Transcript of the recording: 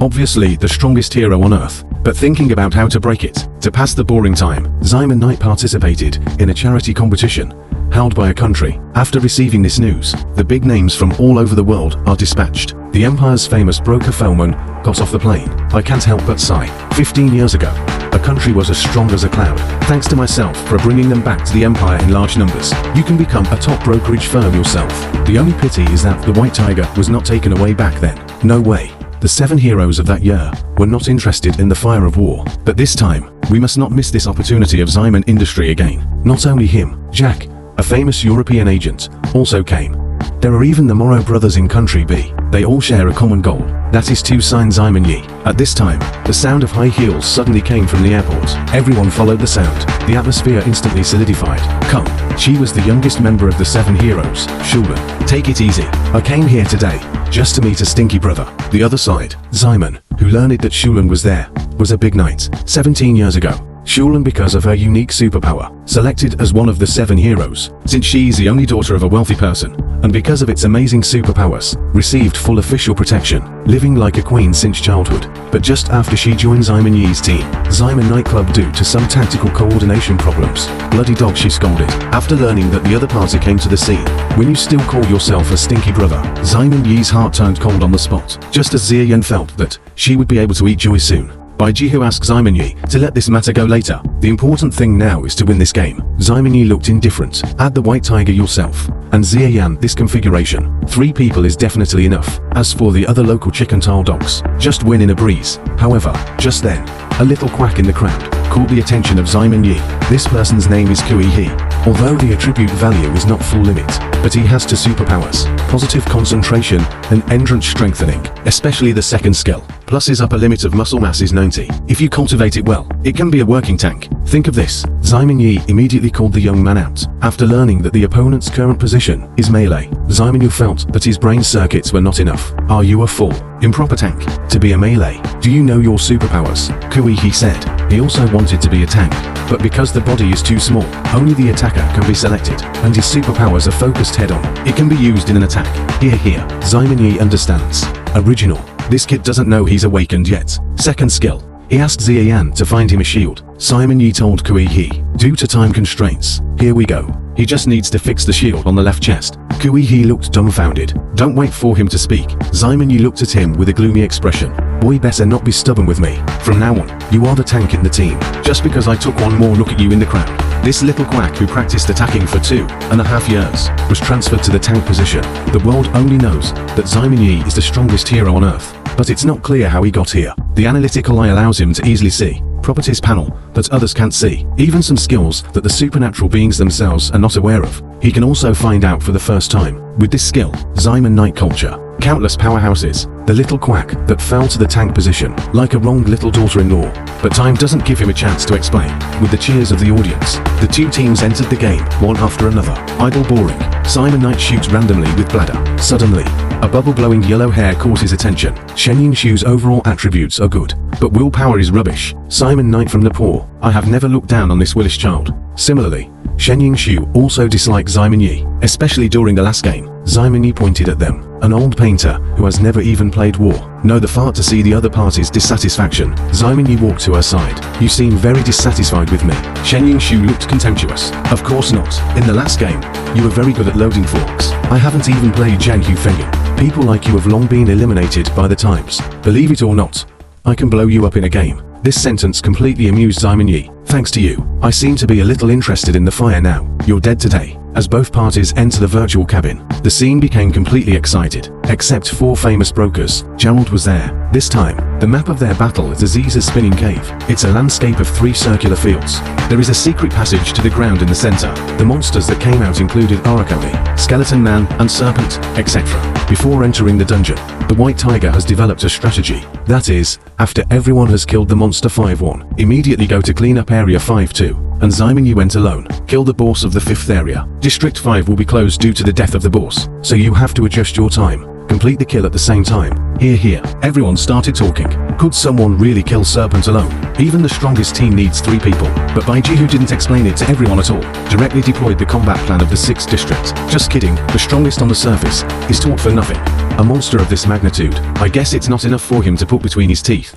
obviously the strongest hero on Earth, but thinking about how to break it. To pass the boring time, Simon Knight participated in a charity competition held by a country. After receiving this news, the big names from all over the world are dispatched. The Empire's famous broker Feldman got off the plane. I can't help but sigh. 15 years ago, a country was as strong as a cloud. Thanks to myself for bringing them back to the Empire in large numbers. You can become a top brokerage firm yourself. The only pity is that the White Tiger was not taken away back then. No way. The 7 heroes of that year were not interested in the fire of war. But this time, we must not miss this opportunity of Simon Industry again. Not only him, Jack, a famous European agent, also came. There are even the Morrow brothers in Country B. They all share a common goal. That is to sign Simon Yi. At this time, the sound of high heels suddenly came from the airport. Everyone followed the sound. The atmosphere instantly solidified. Come. She was the youngest member of the 7 heroes, Shulan. Take it easy. I came here today, just to meet a stinky brother. The other side, Simon, who learned that Shulan was there, was a big night. 17 years ago. Shulan, because of her unique superpower, selected as one of the 7 heroes, since she is the only daughter of a wealthy person, and because of its amazing superpowers, received full official protection, living like a queen since childhood. But just after she joined Simon Yi's team, Simon nightclub due to some tactical coordination problems, bloody dog she scolded. After learning that the other party came to the scene, when you still call yourself a stinky brother, Simon Yi's heart turned cold on the spot, just as Xie Yan felt that she would be able to eat Joy soon. Bai Jihu asked Simon Yi to let this matter go later. The important thing now is to win this game. Simon Yi looked indifferent. Add the White Tiger yourself, and Xie Yan. This configuration, 3 people is definitely enough. As for the other local chicken tile dogs, just win in a breeze. However, just then, a little quack in the crowd caught the attention of Simon Yi. This person's name is Kui He. Although the attribute value is not full limit, but he has 2 superpowers, positive concentration and endurance strengthening, especially the second skill. Plus his upper limit of muscle mass is 90. If you cultivate it well, it can be a working tank. Think of this. Simon Yi immediately called the young man out. After learning that the opponent's current position is melee, Simon Yi felt that his brain circuits were not enough. Are you a full, improper tank to be a melee? Do you know your superpowers? Kui He said. He also wanted to be a tank, but because the body is too small, only the attacker can be selected, and his superpowers are focused head-on. It can be used in an attack. Here, Simon Yi understands. Original. This kid doesn't know he's awakened yet. Second skill. He asked Xie Yan to find him a shield. Simon Yi told Kui He, due to time constraints, here we go. He just needs to fix the shield on the left chest. Kui He looked dumbfounded. Don't wait for him to speak. Simon Yi looked at him with a gloomy expression. Boy, better not be stubborn with me. From now on, you are the tank in the team. Just because I took one more look at you in the crowd. This little quack who practiced attacking for 2.5 years was transferred to the tank position. The world only knows that Simon Yi is the strongest hero on Earth, but it's not clear how he got here. The analytical eye allows him to easily see properties panel that others can't see, even some skills that the supernatural beings themselves are not aware of. He can also find out for the first time. With this skill, Simon Knight culture, countless powerhouses, the little quack that fell to the tank position, like a wrong little daughter-in-law. But time doesn't give him a chance to explain. With the cheers of the audience, the 2 teams entered the game, one after another. Idle boring. Simon Knight shoots randomly with bladder. Suddenly, a bubble-blowing yellow hair caught his attention. Shen Yingshu's overall attributes are good, but willpower is rubbish. Simon Knight from Nepal. I have never looked down on this willish child. Similarly, Shen Yingshu also disliked Simon Yi, especially during the last game. Simon Yi pointed at them. An old painter who has never even played war. No, the fart to see the other party's dissatisfaction. Simon Yi walked to her side. You seem very dissatisfied with me. Shen Yingshu looked contemptuous. Of course not. In the last game, you were very good at loading forks. I haven't even played Zhang Hu Fengyan. People like you have long been eliminated by the times. Believe it or not, I can blow you up in a game. This sentence completely amused Simon Yi. Thanks to you, I seem to be a little interested in the fire now. You're dead today. As both parties enter the virtual cabin, the scene became completely excited. Except 4 famous brokers, Gerald was there. This time, the map of their battle is Aziz's spinning cave. It's a landscape of 3 circular fields. There is a secret passage to the ground in the center. The monsters that came out included Arakami, Skeleton Man, and Serpent, etc. Before entering the dungeon, the White Tiger has developed a strategy. That is, after everyone has killed the monster 5-1, immediately go to clean up area 5-2. And Simon Yi went alone. Kill the boss of the 5th area. District 5 will be closed due to the death of the boss, so you have to adjust your time. Complete the kill at the same time. Here. Everyone started talking. Could someone really kill Serpent alone? Even the strongest team needs 3 people. But Bai Jihu didn't explain it to everyone at all. Directly deployed the combat plan of the 6th district. Just kidding, the strongest on the surface is taught for nothing. A monster of this magnitude, I guess it's not enough for him to put between his teeth.